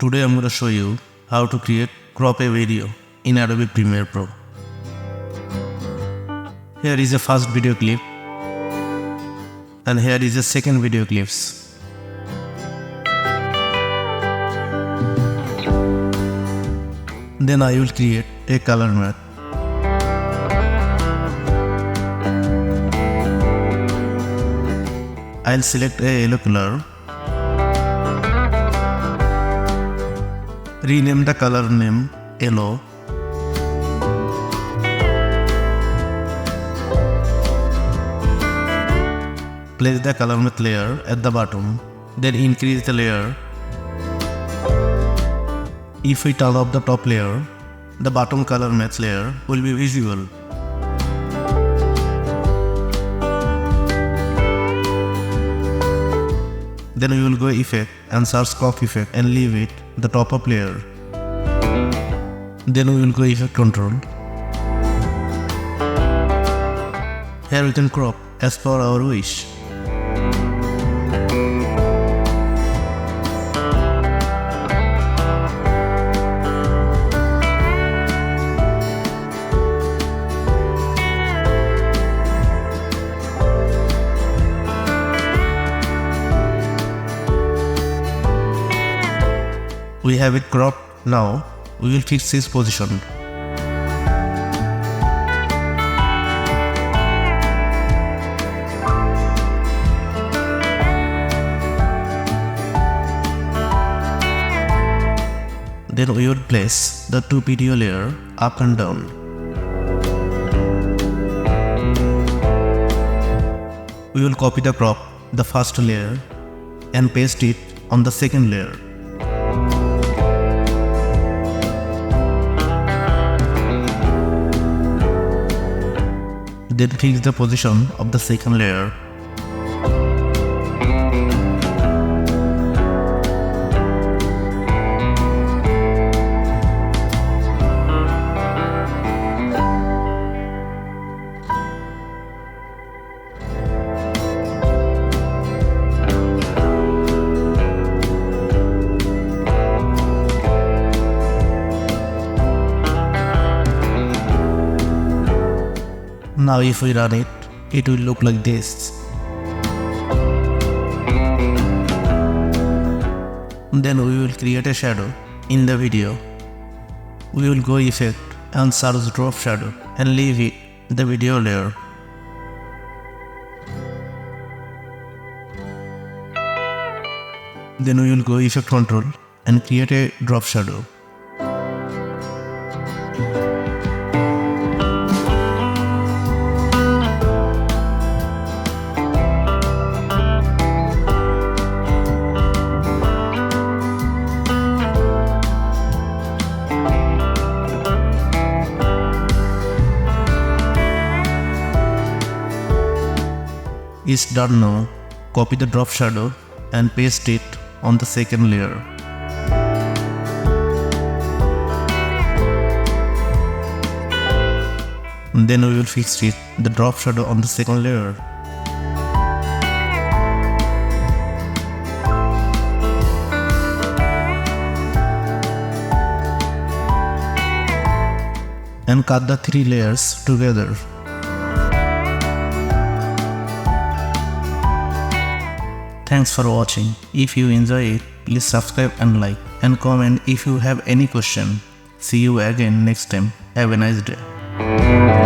Today I'm going to show you how to create crop a video in Adobe Premiere Pro. Here is a first video clip and here is a second video clips. Then I will create a color matte. I'll select a yellow color. Rename the color name yellow. Place the color matte layer at the bottom, then increase the layer. If we turn off the top layer, the bottom color matte layer will be visible. Then we will go effect and search crop effect and leave it the top of layer. Then we will go effect control. Here we can crop as per our wish. We have it cropped. Now we will fix its position. Then we will place the two video layer up and down. We will copy the crop, the first layer, and paste it on the second layer. Then fix the position of the second layer. Now if we run it, it will look like this. Then we will create a shadow in the video. We will go effect and search drop shadow and leave it the video layer. Then we will go effect control and create a drop shadow. It's done now. Copy the drop shadow and paste it on the second layer. Then we will fix it, the drop shadow on the second layer. And cut the three layers together. Thanks for watching. If you enjoy it, please subscribe and like and comment if you have any question. See you again next time. Have a nice day.